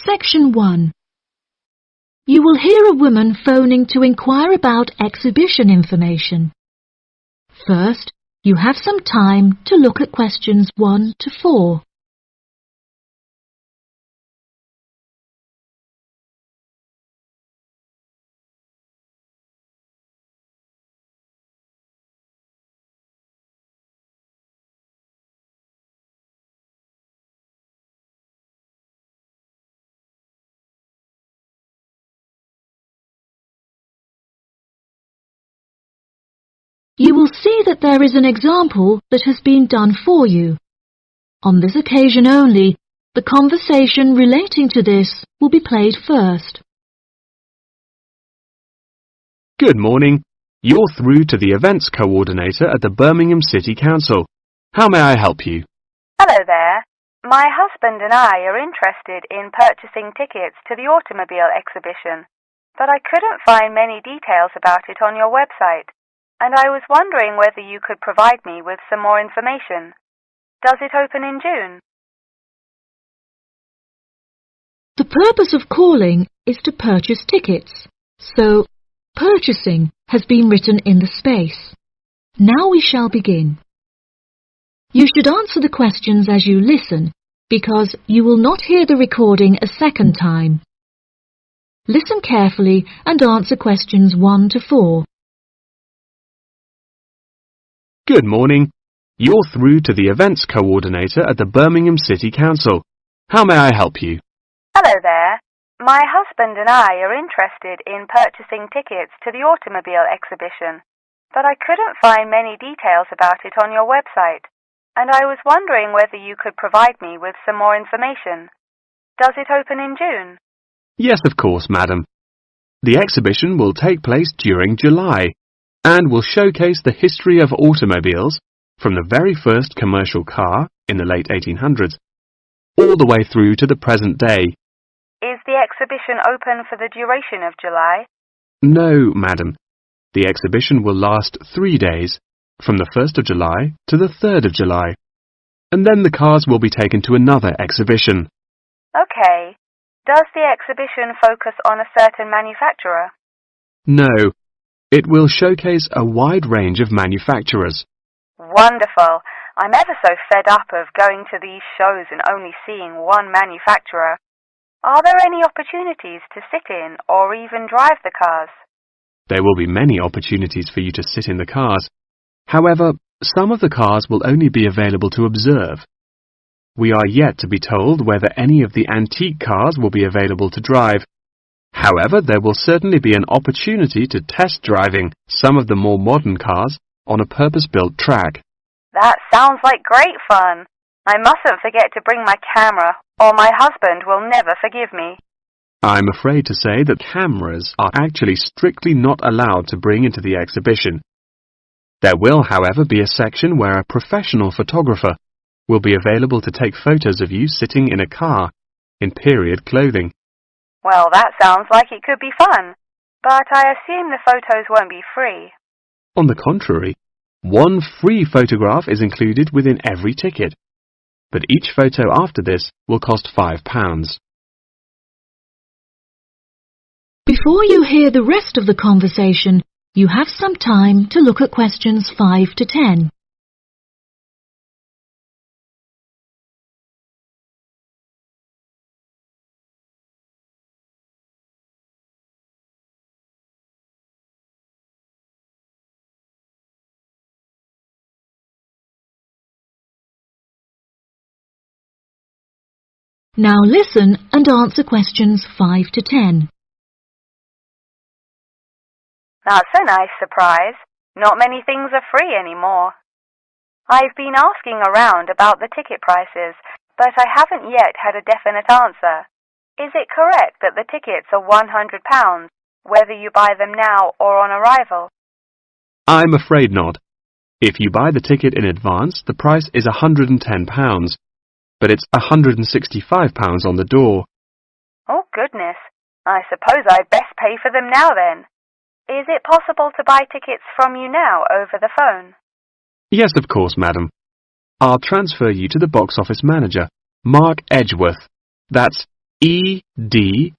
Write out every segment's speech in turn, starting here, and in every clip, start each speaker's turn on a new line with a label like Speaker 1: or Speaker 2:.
Speaker 1: Section 1. You will hear a woman phoning to inquire about exhibition information. First, you have some time to look at questions 1 to 4. You will see that there is an example that has been done for you. On this occasion only, the conversation relating to this will be played first.
Speaker 2: Good morning. You're through to the events coordinator at the Birmingham City Council. How may I help you?
Speaker 3: Hello there. My husband and I are interested in purchasing tickets to the automobile exhibition, but I couldn't find many details about it on your website, and I was wondering whether you could provide me with some more information. Does it open in June?
Speaker 1: The purpose of calling is to purchase tickets, so purchasing has been written in the space. Now we shall begin. You should answer the questions as you listen, because you will not hear the recording a second time. Listen carefully and answer questions 1 to 4.
Speaker 2: Good morning. You're through to the events coordinator at the Birmingham City Council. How may I help you?
Speaker 3: Hello there. My husband and I are interested in purchasing tickets to the automobile exhibition, but I couldn't find many details about it on your website, and I was wondering whether you could provide me with some more information. Does it open in June?
Speaker 2: Yes, of course, madam. The exhibition will take place during July and will showcase the history of automobiles from the very first commercial car in the late 1800s all the way through to the present day.
Speaker 3: Is the exhibition open for the duration of July?
Speaker 2: No, madam. The exhibition will last 3 days, from the 1st of July to the 3rd of July, and then the cars will be taken to another exhibition.
Speaker 3: Okay. Does the exhibition focus on a certain manufacturer?
Speaker 2: No. It will showcase a wide range of manufacturers.
Speaker 3: Wonderful. I'm ever so fed up of going to these shows and only seeing one manufacturer. Are there any opportunities to sit in or even drive the cars?
Speaker 2: There will be many opportunities for you to sit in the cars. However, some of the cars will only be available to observe. We are yet to be told whether any of the antique cars will be available to drive. However, there will certainly be an opportunity to test driving some of the more modern cars on a purpose-built track.
Speaker 3: That sounds like great fun. I mustn't forget to bring my camera, or my husband will never forgive me.
Speaker 2: I'm afraid to say that cameras are actually strictly not allowed to bring into the exhibition. There will, however, be a section where a professional photographer will be available to take photos of you sitting in a car in period clothing.
Speaker 3: Well, that sounds like it could be fun, but I assume the photos won't be free.
Speaker 2: On the contrary, one free photograph is included within every ticket, but each photo after this will cost £5.
Speaker 1: Before you hear the rest of the conversation, you have some time to look at questions 5 to 10. Now listen and answer questions 5 to 10.
Speaker 3: That's a nice surprise. Not many things are free anymore. I've been asking around about the ticket prices, but I haven't yet had a definite answer. Is it correct that the tickets are £100, whether you buy them now or on arrival?
Speaker 2: I'm afraid not. If you buy the ticket in advance, the price is £110, but it's £165 on the door.
Speaker 3: Oh, goodness. I suppose I'd best pay for them now then. Is it possible to buy tickets from you now over the phone?
Speaker 2: Yes, of course, madam. I'll transfer you to the box office manager, Mark Edgeworth. That's EDGEWORTH,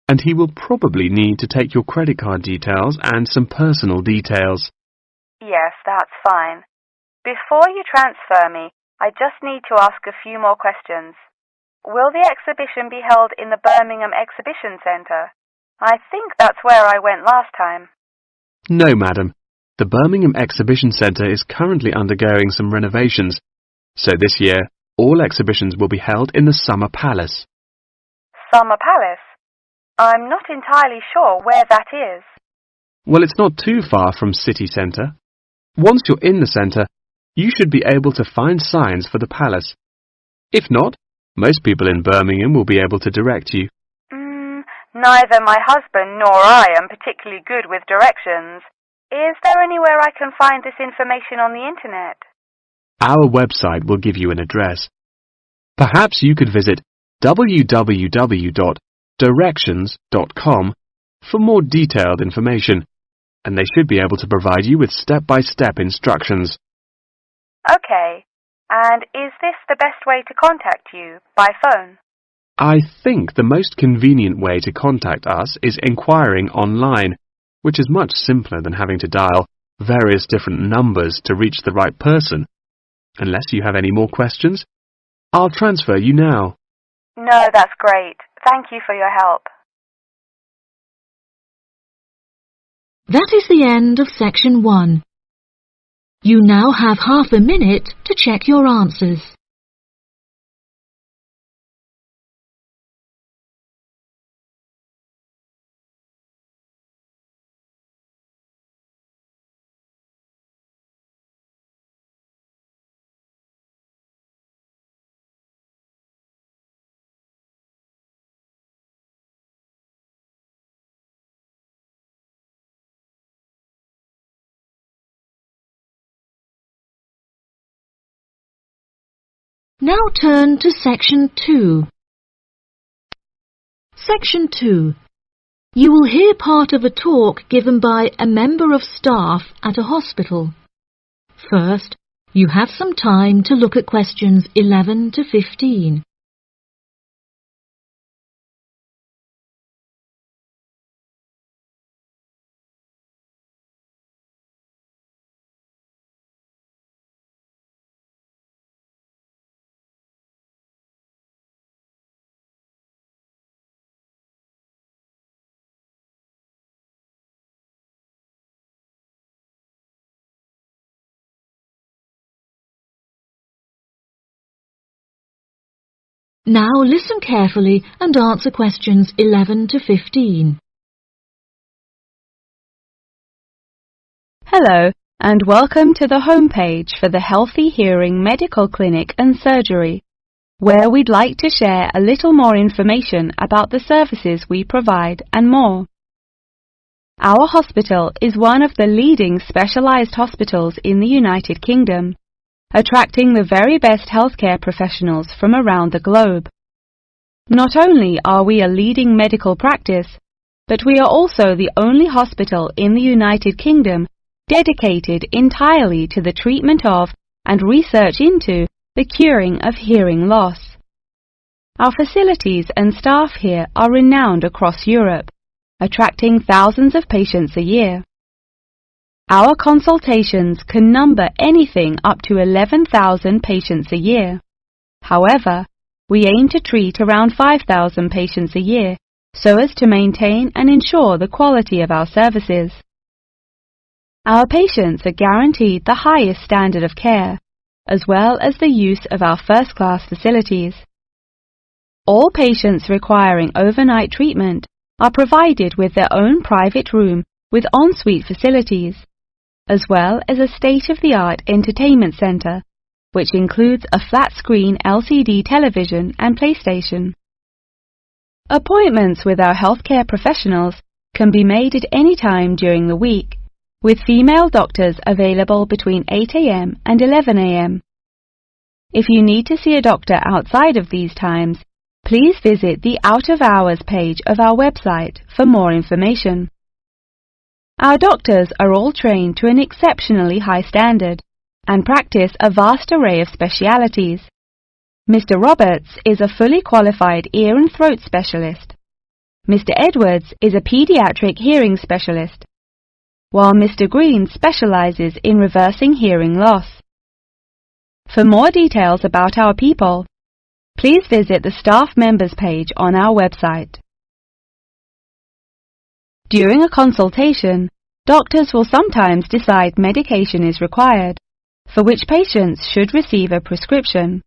Speaker 2: and he will probably need to take your credit card details and some personal details.
Speaker 3: Yes, that's fine. Before you transfer me, I just need to ask a few more questions. Will the exhibition be held in the Birmingham Exhibition Centre? I think that's where I went last time.
Speaker 2: No, madam. The Birmingham Exhibition Centre is currently undergoing some renovations, so this year all exhibitions will be held in the Summer Palace.
Speaker 3: Summer Palace? I'm not entirely sure where that is.
Speaker 2: Well, it's not too far from City Centre. Once you're in the centre, you should be able to find signs for the palace. If not, most people in Birmingham will be able to direct you.
Speaker 3: Neither my husband nor I am particularly good with directions. Is there anywhere I can find this information on the internet?
Speaker 2: Our website will give you an address. Perhaps you could visit www.directions.com for more detailed information, and they should be able to provide you with step-by-step instructions.
Speaker 3: Okay. And is this the best way to contact you, by phone?
Speaker 2: I think the most convenient way to contact us is inquiring online, which is much simpler than having to dial various different numbers to reach the right person. Unless you have any more questions, I'll transfer you now.
Speaker 3: No, that's great. Thank you for your help.
Speaker 1: That is the end of section 1. You now have half a minute to check your answers. Now turn to section 2. Section 2. You will hear part of a talk given by a member of staff at a hospital. First, you have some time to look at questions 11 to 15. Now listen carefully and answer questions 11 to 15.
Speaker 4: Hello, and welcome to the homepage for the Healthy Hearing Medical Clinic and Surgery, where we'd like to share a little more information about the services we provide and more. Our hospital is one of the leading specialised hospitals in the United Kingdom, attracting the very best healthcare professionals from around the globe. Not only are we a leading medical practice, but we are also the only hospital in the United Kingdom dedicated entirely to the treatment of and research into the curing of hearing loss. Our facilities and staff here are renowned across Europe, attracting thousands of patients a year. Our consultations can number anything up to 11,000 patients a year. However, we aim to treat around 5,000 patients a year so as to maintain and ensure the quality of our services. Our patients are guaranteed the highest standard of care, as well as the use of our first-class facilities. All patients requiring overnight treatment are provided with their own private room with ensuite facilities, as well as a state-of-the-art entertainment centre, which includes a flat-screen LCD television and PlayStation. Appointments with our healthcare professionals can be made at any time during the week, with female doctors available between 8 a.m. and 11 a.m. If you need to see a doctor outside of these times, please visit the Out of Hours page of our website for more information. Our doctors are all trained to an exceptionally high standard, and practice a vast array of specialities. Mr. Roberts is a fully qualified ear and throat specialist. Mr. Edwards is a pediatric hearing specialist, while Mr. Green specializes in reversing hearing loss. For more details about our people, please visit the staff members page on our website. During a consultation, doctors will sometimes decide medication is required, for which patients should receive a prescription.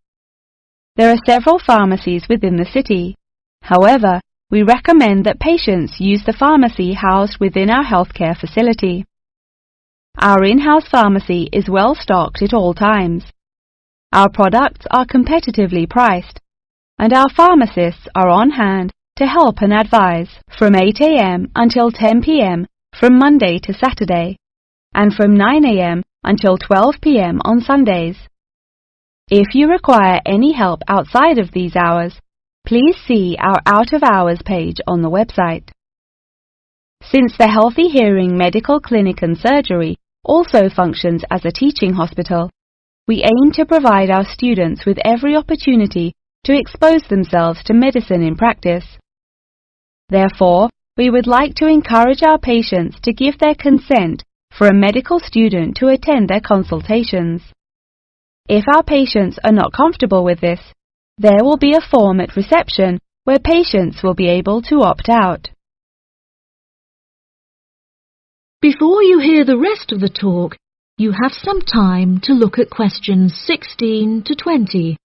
Speaker 4: There are several pharmacies within the city. However, we recommend that patients use the pharmacy housed within our healthcare facility. Our in-house pharmacy is well stocked at all times. Our products are competitively priced, and our pharmacists are on hand to help and advise from 8 a.m. until 10 p.m. from Monday to Saturday, and from 9 a.m. until 12 p.m. on Sundays. If you require any help outside of these hours, please see our out-of-hours page on the website. Since the Healthy Hearing Medical Clinic and Surgery also functions as a teaching hospital, we aim to provide our students with every opportunity to expose themselves to medicine in practice. Therefore, we would like to encourage our patients to give their consent for a medical student to attend their consultations. If our patients are not comfortable with this, there will be a form at reception where patients will be able to opt out.
Speaker 1: Before you hear the rest of the talk, you have some time to look at questions 16 to 20.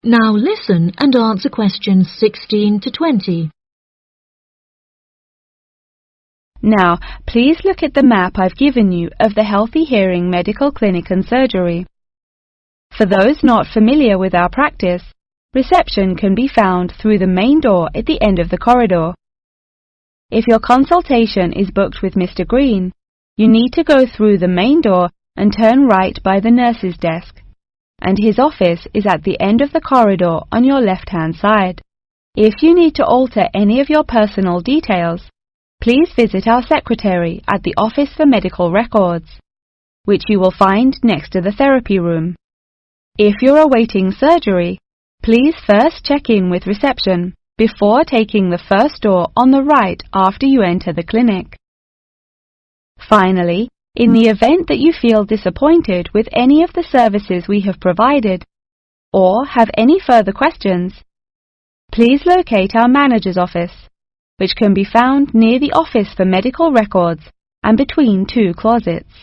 Speaker 1: Now listen and answer questions 16 to 20.
Speaker 4: Now, please look at the map I've given you of the Healthy Hearing Medical Clinic and Surgery. For those not familiar with our practice, reception can be found through the main door at the end of the corridor. If your consultation is booked with Mr. Green, you need to go through the main door and turn right by the nurse's desk, and his office is at the end of the corridor on your left-hand side. If you need to alter any of your personal details, please visit our secretary at the Office for Medical Records, which you will find next to the therapy room. If you're awaiting surgery, please first check in with reception before taking the first door on the right after you enter the clinic. Finally, in the event that you feel disappointed with any of the services we have provided, or have any further questions, please locate our manager's office, which can be found near the Office for Medical Records and between two closets.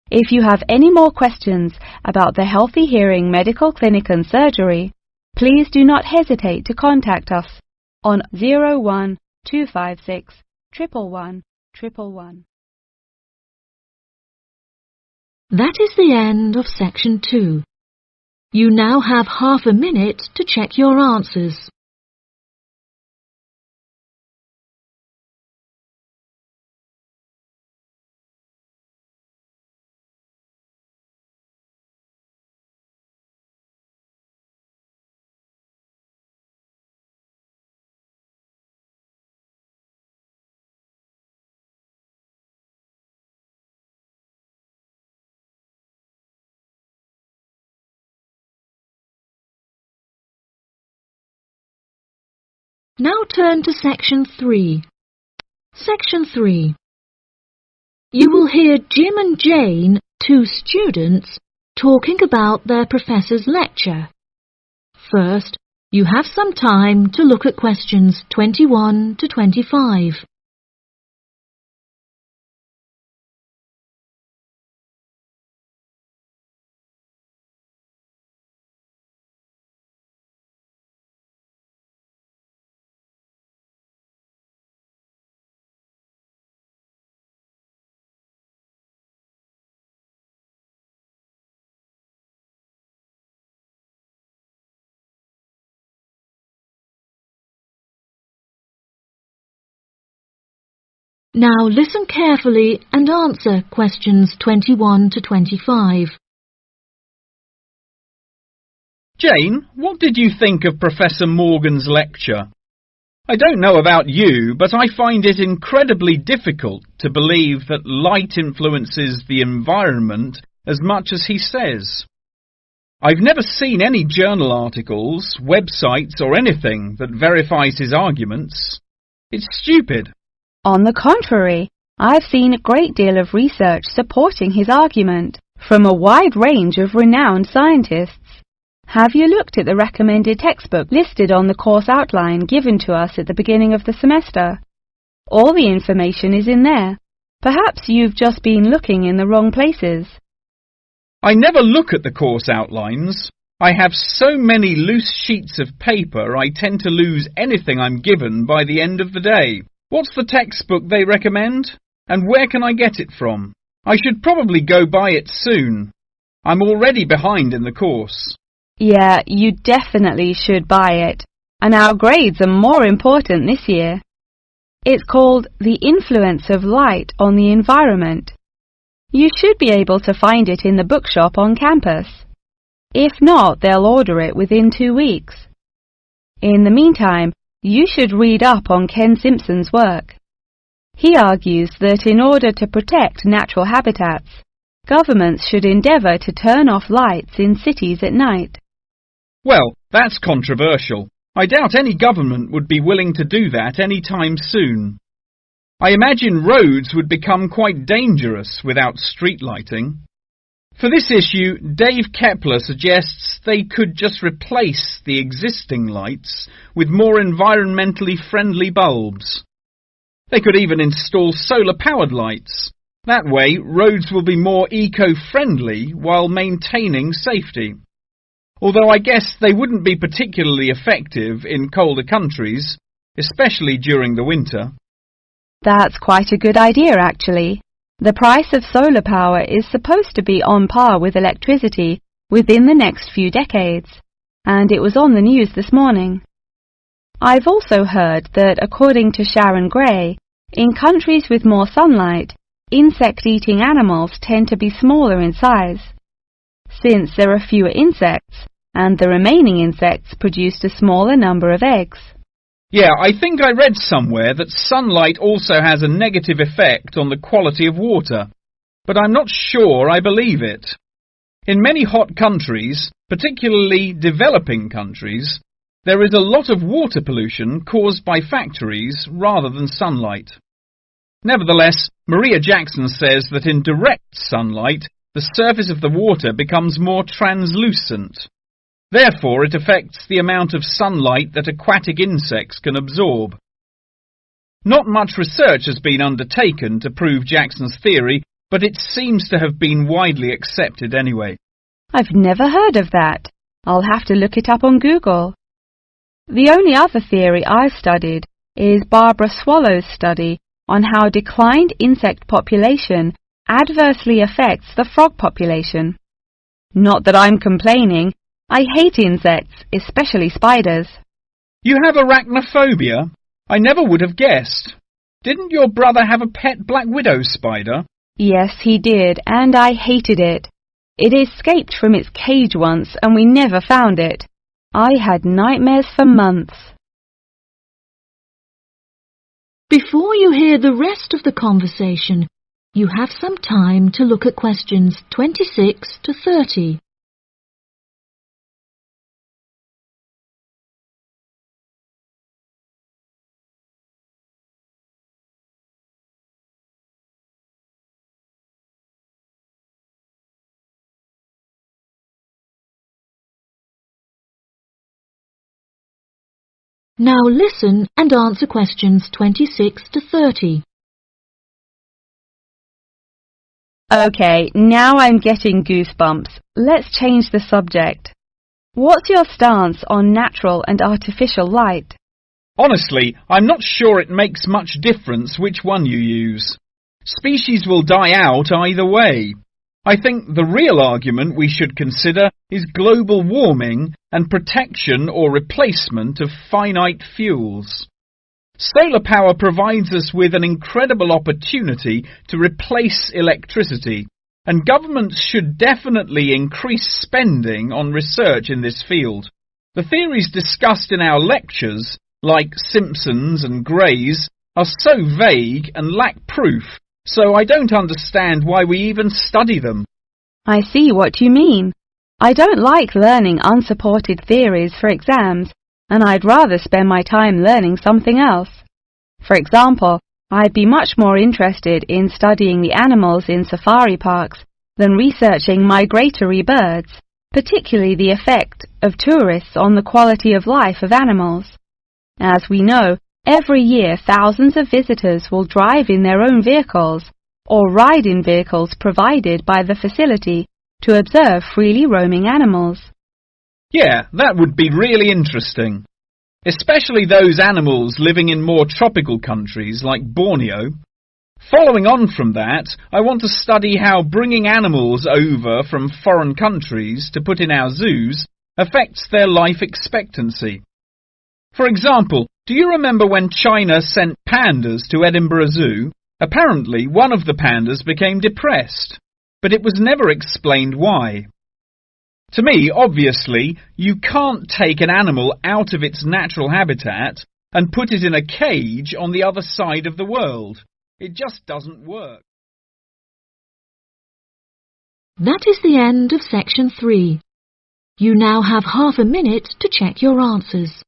Speaker 4: If you have any more questions about the Healthy Hearing Medical Clinic and Surgery, please do not hesitate to contact us on 01 256 111 111.
Speaker 1: That is the end of section 2. You now have half a minute to check your answers. Now turn to section 3. Section 3. You will hear Jim and Jane, two students, talking about their professor's lecture. First, you have some time to look at questions 21 to 25. Now listen carefully and answer questions 21 to 25.
Speaker 5: Jane, what did you think of Professor Morgan's lecture? I don't know about you, but I find it incredibly difficult to believe that light influences the environment as much as he says. I've never seen any journal articles, websites or anything that verifies his arguments. It's stupid.
Speaker 4: On the contrary, I've seen a great deal of research supporting his argument from a wide range of renowned scientists. Have you looked at the recommended textbook listed on the course outline given to us at the beginning of the semester? All the information is in there. Perhaps you've just been looking in the wrong places.
Speaker 5: I never look at the course outlines. I have so many loose sheets of paper I tend to lose anything I'm given by the end of the day. What's the textbook they recommend? And where can I get it from? I should probably go buy it soon. I'm already behind in the course.
Speaker 4: Yeah, you definitely should buy it. And our grades are more important this year. It's called The Influence of Light on the Environment. You should be able to find it in the bookshop on campus. If not, they'll order it within 2 weeks. In the meantime, you should read up on Ken Simpson's work. He argues that in order to protect natural habitats, governments should endeavour to turn off lights in cities at night.
Speaker 5: Well, that's controversial. I doubt any government would be willing to do that any time soon. I imagine roads would become quite dangerous without street lighting. For this issue, Dave Kepler suggests they could just replace the existing lights with more environmentally friendly bulbs. They could even install solar-powered lights. That way, roads will be more eco-friendly while maintaining safety. Although I guess they wouldn't be particularly effective in colder countries, especially during the winter.
Speaker 4: That's quite a good idea, actually. The price of solar power is supposed to be on par with electricity within the next few decades, and it was on the news this morning. I've also heard that, according to Sharon Gray, in countries with more sunlight, insect-eating animals tend to be smaller in size. Since there are fewer insects, and the remaining insects produced a smaller number of eggs.
Speaker 5: Yeah, I think I read somewhere that sunlight also has a negative effect on the quality of water, but I'm not sure I believe it. In many hot countries, particularly developing countries, there is a lot of water pollution caused by factories rather than sunlight. Nevertheless, Maria Jackson says that in direct sunlight, the surface of the water becomes more translucent. Therefore, it affects the amount of sunlight that aquatic insects can absorb. Not much research has been undertaken to prove Jackson's theory, but it seems to have been widely accepted anyway.
Speaker 4: I've never heard of that. I'll have to look it up on Google. The only other theory I've studied is Barbara Swallow's study on how declined insect population adversely affects the frog population. Not that I'm complaining. I hate insects, especially spiders.
Speaker 5: You have arachnophobia? I never would have guessed. Didn't your brother have a pet black widow spider?
Speaker 4: Yes, he did, and I hated it. It escaped from its cage once, and we never found it. I had nightmares for months.
Speaker 1: Before you hear the rest of the conversation, you have some time to look at questions 26 to 30. Now listen and answer questions 26 to 30.
Speaker 4: Okay, now I'm getting goosebumps. Let's change the subject. What's your stance on natural and artificial light?
Speaker 5: Honestly, I'm not sure it makes much difference which one you use. Species will die out either way. I think the real argument we should consider is global warming and protection or replacement of finite fuels. Solar power provides us with an incredible opportunity to replace electricity, and governments should definitely increase spending on research in this field. The theories discussed in our lectures, like Simpson's and Gray's, are so vague and lack proof, so I don't understand why we even study them.
Speaker 4: I see what you mean. I don't like learning unsupported theories for exams, and I'd rather spend my time learning something else. For example, I'd be much more interested in studying the animals in safari parks than researching migratory birds, particularly the effect of tourists on the quality of life of animals. As we know, every year thousands of visitors will drive in their own vehicles or ride in vehicles provided by the facility to observe freely roaming animals.
Speaker 5: Yeah, that would be really interesting. Especially those animals living in more tropical countries like Borneo. Following on from that, I want to study how bringing animals over from foreign countries to put in our zoos affects their life expectancy. For example, do you remember when China sent pandas to Edinburgh Zoo? Apparently, one of the pandas became depressed, but it was never explained why. To me, obviously, you can't take an animal out of its natural habitat and put it in a cage on the other side of the world. It just doesn't work.
Speaker 1: That is the end of section 3. You now have half a minute to check your answers.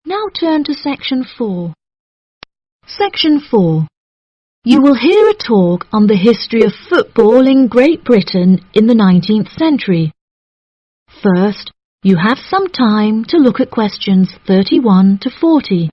Speaker 1: Now turn to section 4. Section 4. You will hear a talk on the history of football in Great Britain in the 19th century. First, you have some time to look at questions 31 to 40.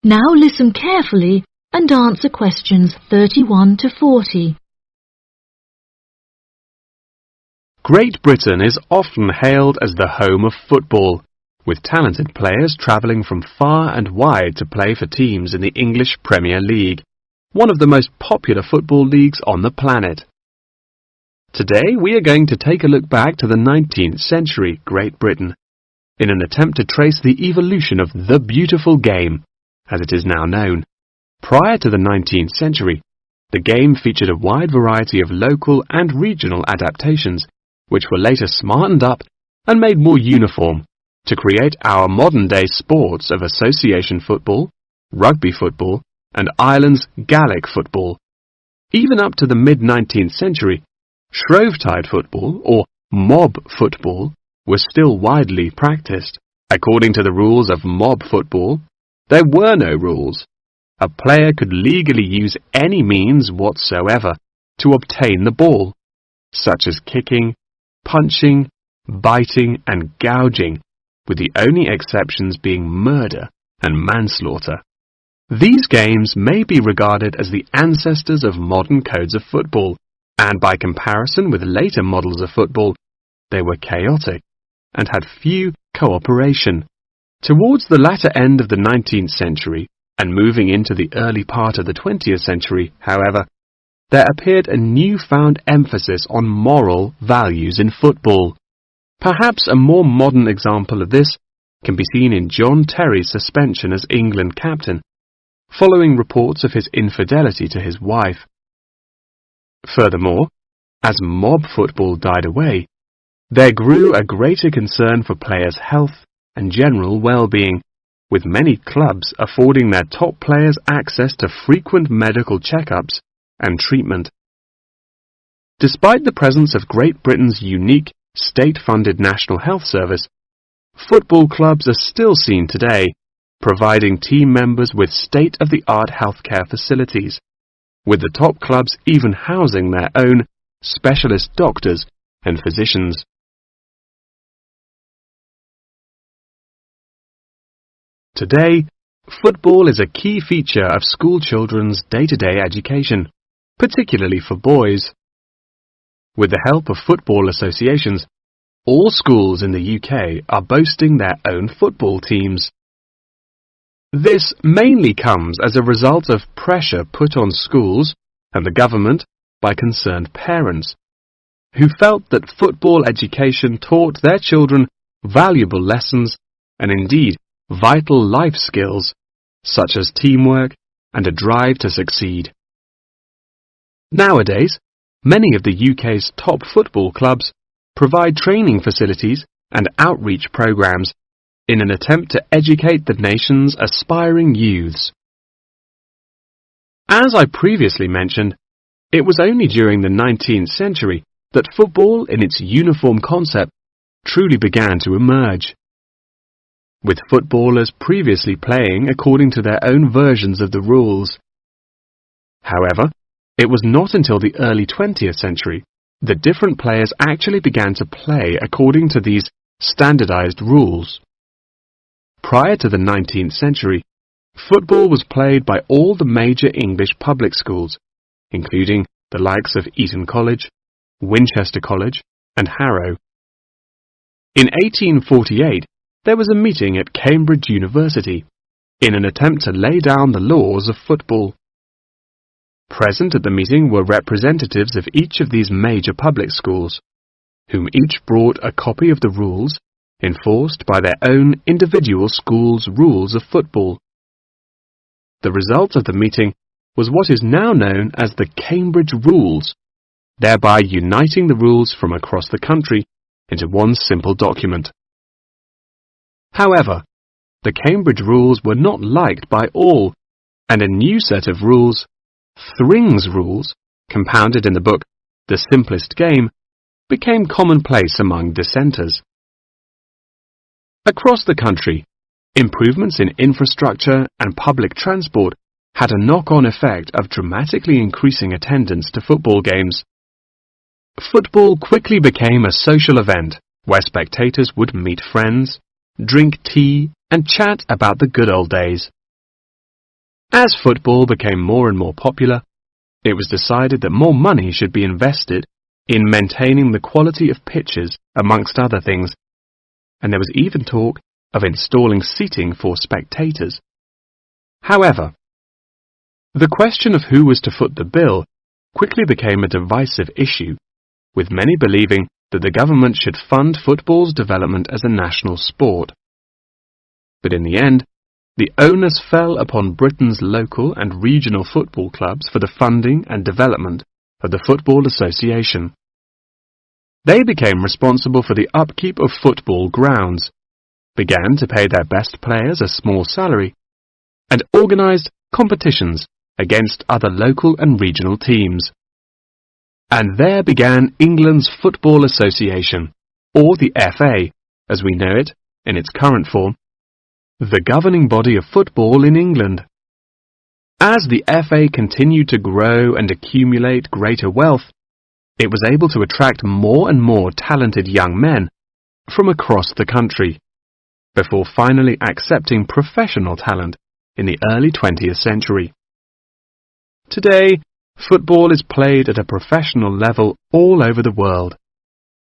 Speaker 1: Now listen carefully and answer questions 31 to 40.
Speaker 2: Great Britain is often hailed as the home of football, with talented players travelling from far and wide to play for teams in the English Premier League, one of the most popular football leagues on the planet. Today we are going to take a look back to the 19th century Great Britain, in an attempt to trace the evolution of the beautiful game, as it is now known. Prior to the 19th century, the game featured a wide variety of local and regional adaptations, which were later smartened up and made more uniform to create our modern-day sports of association football, rugby football, and Ireland's Gaelic football. Even up to the mid-19th century, Shrovetide football, or mob football, was still widely practiced. According to the rules of mob football, there were no rules. A player could legally use any means whatsoever to obtain the ball, such as kicking, punching, biting and gouging, with the only exceptions being murder and manslaughter. These games may be regarded as the ancestors of modern codes of football, and by comparison with later models of football, they were chaotic and had few cooperation. Towards the latter end of the 19th century, and moving into the early part of the 20th century, however, there appeared a newfound emphasis on moral values in football. Perhaps a more modern example of this can be seen in John Terry's suspension as England captain, following reports of his infidelity to his wife. Furthermore, as mob football died away, there grew a greater concern for players' health and general well-being, with many clubs affording their top players access to frequent medical checkups and treatment. Despite the presence of Great Britain's unique state-funded National Health Service, football clubs are still seen today, providing team members with state-of-the-art healthcare facilities, with the top clubs even housing their own specialist doctors and physicians. Today, football is a key feature of school children's day-to-day education, particularly for boys. With the help of football associations, all schools in the UK are boasting their own football teams. This mainly comes as a result of pressure put on schools and the government by concerned parents, who felt that football education taught their children valuable lessons and indeed vital life skills, such as teamwork and a drive to succeed. Nowadays, many of the UK's top football clubs provide training facilities and outreach programs in an attempt to educate the nation's aspiring youths. As I previously mentioned, it was only during the 19th century that football in its uniform concept truly began to emerge, with footballers previously playing according to their own versions of the rules. However, it was not until the early 20th century that different players actually began to play according to these standardized rules. Prior to the 19th century, football was played by all the major English public schools, including the likes of Eton College, Winchester College, and Harrow. In 1848, there was a meeting at Cambridge University in an attempt to lay down the laws of football. Present at the meeting were representatives of each of these major public schools, whom each brought a copy of the rules enforced by their own individual school's rules of football. The result of the meeting was what is now known as the Cambridge Rules, thereby uniting the rules from across the country into one simple document. However, the Cambridge Rules were not liked by all, and a new set of rules, Thring's Rules, compounded in the book The Simplest Game, became commonplace among dissenters. Across the country, improvements in infrastructure and public transport had a knock-on effect of dramatically increasing attendance to football games. Football quickly became a social event where spectators would meet friends, drink tea, and chat about the good old days. As football became more and more popular, it was decided that more money should be invested in maintaining the quality of pitches, amongst other things, and there was even talk of installing seating for spectators. However, the question of who was to foot the bill quickly became a divisive issue, with many believing that the government should fund football's development as a national sport. But in the end, the onus fell upon Britain's local and regional football clubs for the funding and development of the Football Association. They became responsible for the upkeep of football grounds, began to pay their best players a small salary, and organised competitions against other local and regional teams. And there began England's Football Association, or the FA, as we know it in its current form, the governing body of football in England. As the FA continued to grow and accumulate greater wealth, it was able to attract more and more talented young men from across the country, before finally accepting professional talent in the early 20th century. Today, football is played at a professional level all over the world.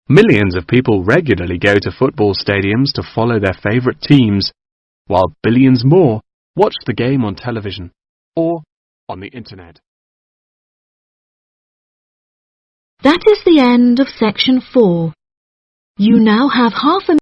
Speaker 2: Millions of people regularly go to football stadiums to follow their favourite teams, while billions more watch the game on television or on the internet.
Speaker 1: That is the end of section 4. You now have half a